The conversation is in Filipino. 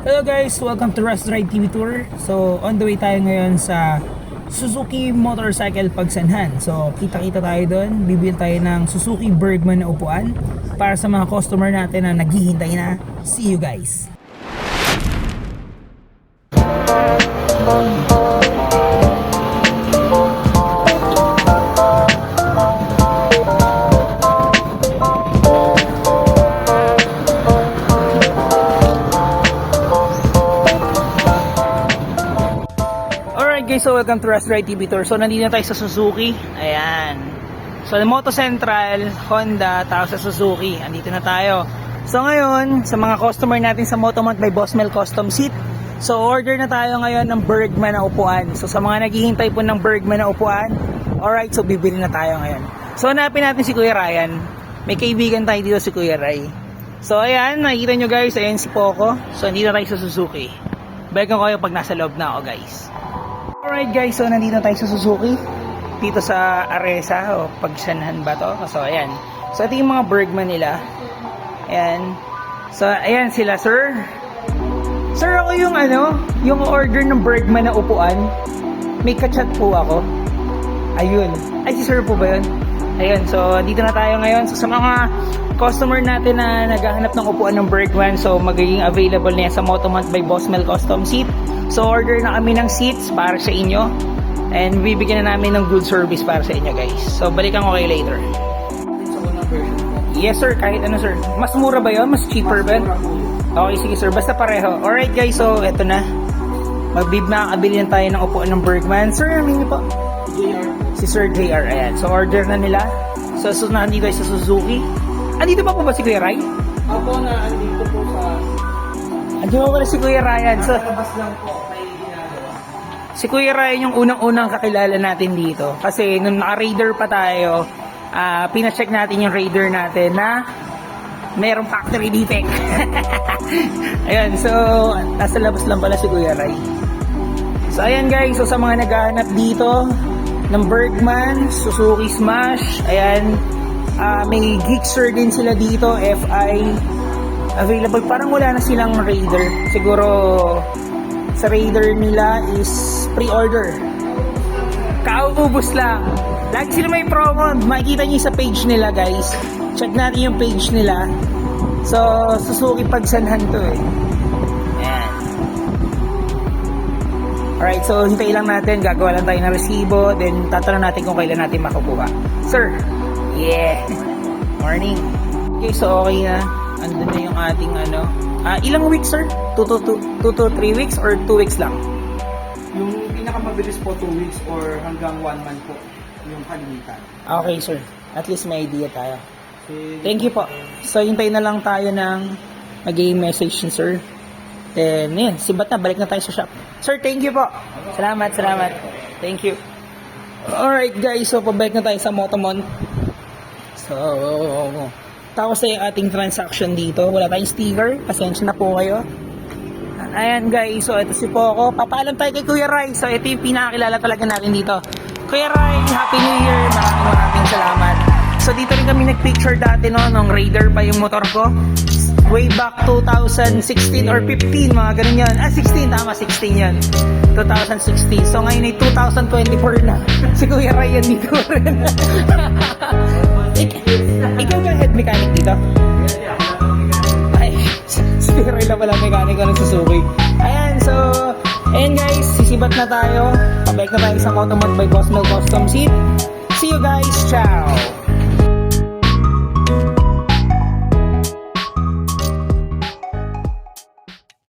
Hello guys, welcome to Rust Ride TV Tour. So on the way tayo ngayon sa Suzuki Motorcycle Pagsanhan. So kita-kita tayo doon, bibili tayo ng Suzuki Bergman na upuan para sa mga customer natin na naghihintay na. See you guys! So welcome to Rust Ride TV Tour. So nandito na tayo sa Suzuki. Ayan. So Moto Central, Honda, tapos sa Suzuki. Andito na tayo. So ngayon, sa mga customer natin sa Motomount by Boss Mel Custom Seat. So order na tayo ngayon ng Bergman na upuan. So sa mga naghihintay po ng Bergman na upuan, alright, so bibili na tayo ngayon. So hanapin natin si Kuya Ryan. May kaibigan tayo dito si Kuya Ray. So ayan, nakikita nyo guys, ayan si Poco. So nandito na tayo sa Suzuki. Balikan ko kayo pag nasa loob na ako guys. Alright guys, so nandito tayo sa Suzuki dito sa Aresa o Pagsanhan ba to? So ayan, so ito yung mga Bergman nila. Ayan, so ayan sila sir. Sir, ako yung yung order ng Bergman na upuan. May kachat po ako. Ayun, ay si sir po ba yun? Ayun, so dito na tayo ngayon. So sa mga customer natin na naghahanap ng upuan ng Bergman, so magiging available na yan sa Motomount by Boss Mel Custom Seat. So order na kami ng seats para sa inyo and bibigyan na namin ng good service para sa inyo guys. So balikan ko kayo later. Yes sir, kahit ano sir. Mas mura ba yun? Mas cheaper ba? Okay sige sir, basta pareho. Alright guys, so eto na. Makakabili na tayo ng upuan ng Bergman. Sir, amin niyo po? Si Sir JR, ayan. So order na nila. So nandito tayo sa Suzuki. Andito pa po ba si Kuya Ray? Ako na andito po sa... Andiyan mo pala si Kuya Ryan. So, labas lang po may ginagawa. si Kuya Ryan yung unang-unang kakilala natin dito. Kasi nung naka-Raider pa tayo, pina-check natin yung Raider natin na mayroong factory defect. Ayan, so nasa labas lang pala si Kuya Ray. So ayan guys, so sa mga naghahanap dito ng Bergman, Suzuki Smash, ayan, may Gixxer din sila dito, FI available. Parang wala na silang Raider. Siguro sa Raider nila is pre-order. Kauubos lang. Lagi sila may promo. Makikita nyo sa page nila guys. Check natin yung page nila. So Suzuki Pagsanhan to eh. Ayan. Alright, so hintay lang natin. Gagawa lang tayo ng resibo. Then tatanong natin kung kailan natin makukuha. Sir. Yeah. Morning. Okay, so okay na. Andun na yung ating ilang weeks sir? 2 to 3 weeks or 2 weeks lang? Yung pinakamabilis po 2 weeks or hanggang 1 month po yung kalimitan. Okay sir, at least may idea tayo. Thank you po. So hintay na lang tayo ng mag-game message ni sir. Then yun, sibat na, balik na tayo sa shop. Sir, thank you po. Salamat. Thank you. Alright guys, so pabalik na tayo sa Motomount. So tapos sa yung ating transaction dito, wala tayong sticker, pasensya na po kayo. Ayan guys, so ito si Poco. Papaalam tayo kay Kuya Ray. So ito yung pinakakilala talaga natin dito. Kuya Ray, Happy New Year, maraming salamat. So dito rin kami nagpicture dati nung Raider pa yung motor ko. Way back 2016 or 15, mga ganun yan. 16, tama, 16 yan. 2016. So ngayon ay 2024 na. Si Kuya Ray yan dito rin. Ikaw ba head mechanic dito? Ay, si Ray lang pala mechanic ko ng Suzuki. Ayan, so ayan guys, sisibat na tayo. Pabalik na tayo sa Motomount by Boss Mel Custom Seat.